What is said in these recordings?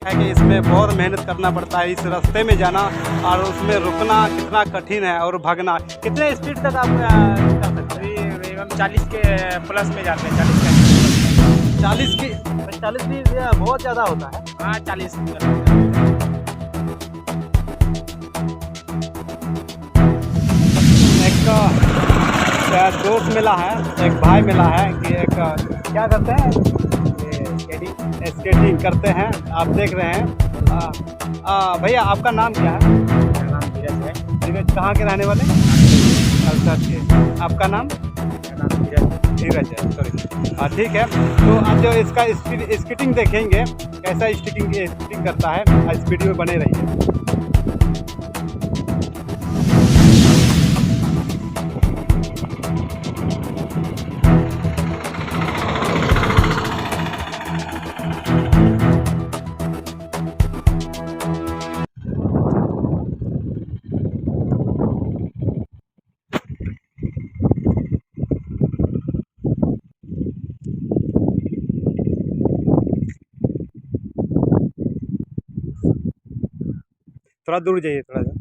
है कि इसमें बहुत मेहनत करना पड़ता है इस रास्ते में जाना और उसमें रुकना कितना कठिन है और भागना। कितने स्पीड तक आप कर सकते हैं? अभी हम 40 के प्लस में जाते हैं, 40 के 40 की 40 भी बहुत ज़्यादा होता है। हाँ 40 एक दोस्त मिला है, एक भाई मिला है कि एक क्या करते हैं, स्केटिंग करते हैं। आप देख रहे हैं। भैया आपका नाम क्या है? मेरा नाम धीरज है। धीरज कहाँ के रहने वाले? अच्छा के। आपका नाम? मेरा नाम धीरज है, सॉरी। ठीक है, तो आप जो इसका स्केटिंग देखेंगे कैसा स्केटिंग करता है, इस वीडियो में बने रहिए। थोड़ा दूर जाइए, थोड़ा सा।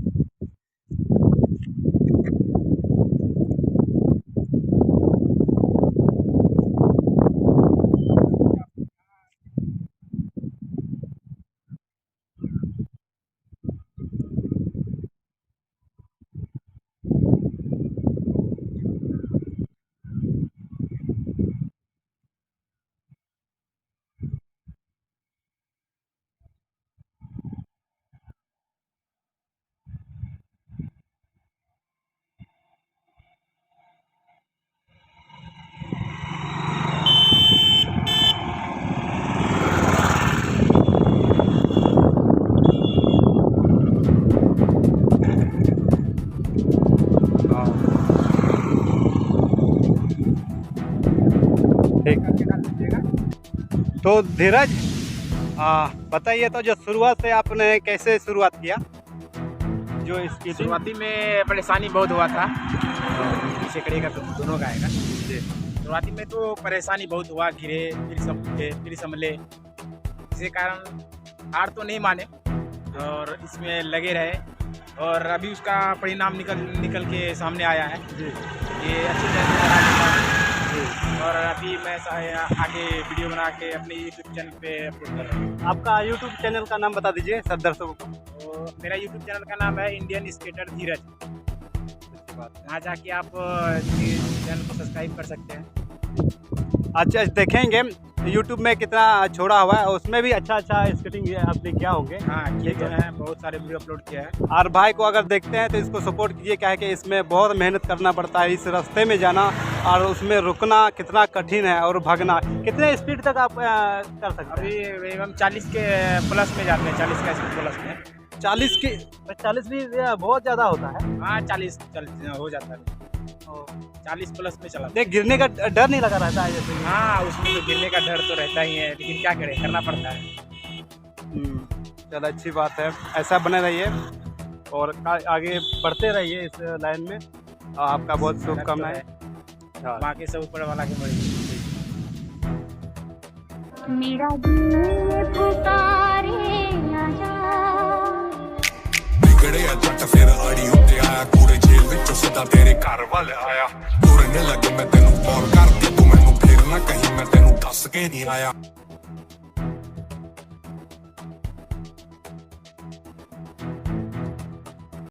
तो धीरज बताइए, तो जो शुरुआत से आपने कैसे शुरुआत किया? जो इसकी शुरुआती में परेशानी बहुत हुआ था, पीछे कड़ेगा तो दोनों का आएगा। शुरुआती में तो परेशानी बहुत हुआ, गिरे फिर संभले। इसी कारण हार तो नहीं माने और इसमें लगे रहे और अभी उसका परिणाम निकल के सामने आया है। ये अच्छी तरह से बना और अभी मैं आगे वीडियो बना के अपने यूट्यूब चैनल पे अपलोड कर रहा हूँ। आपका यूट्यूब चैनल का नाम बता दीजिए सब दर्शकों को। तो मेरा यूट्यूब चैनल का नाम है इंडियन स्केटर धीरज। अच्छी बात, वहाँ जाके आप चैनल को सब्सक्राइब कर सकते हैं। अच्छा, देखेंगे यूट्यूब में कितना छोड़ा हुआ है, उसमें भी अच्छा स्केटिंग आपने किया होंगे। हाँ किए तो हैं, बहुत सारे वीडियो अपलोड किया है। और भाई को अगर देखते हैं तो इसको सपोर्ट कीजिए, क्या है कि इसमें बहुत मेहनत करना पड़ता है इस रास्ते में जाना और उसमें रुकना कितना कठिन है और भागना। कितने स्पीड तक आप कर सकते हैं? अभी हम 40 के प्लस में जाते हैं, 40 का प्लस में। 40 भी बहुत ज़्यादा होता है। हाँ 40 हो जाता है, 40 प्लस में चला। देख, गिरने का डर नहीं लगा रहता है जैसे? हाँ उसमें तो गिरने का डर तो रहता ही है, लेकिन क्या करें, करना पड़ता है। चलो अच्छी बात है, ऐसा बने रहिए और आगे बढ़ते रहिए इस लाइन में। आपका बहुत शुभकामनाएं। बाकी सब ऊपर वाला के मर्जी। मेरा दिल पुकारे आजा। बिगड़े जट फिर आड़ी उत्ते आया, कूड़े जेल विचों सीधा तेरे घर वाल आया। तुरने लगे मैं तेनू कॉल करके, तू मैनू फिर ना कहीं मैं तेनू दस के नहीं आया।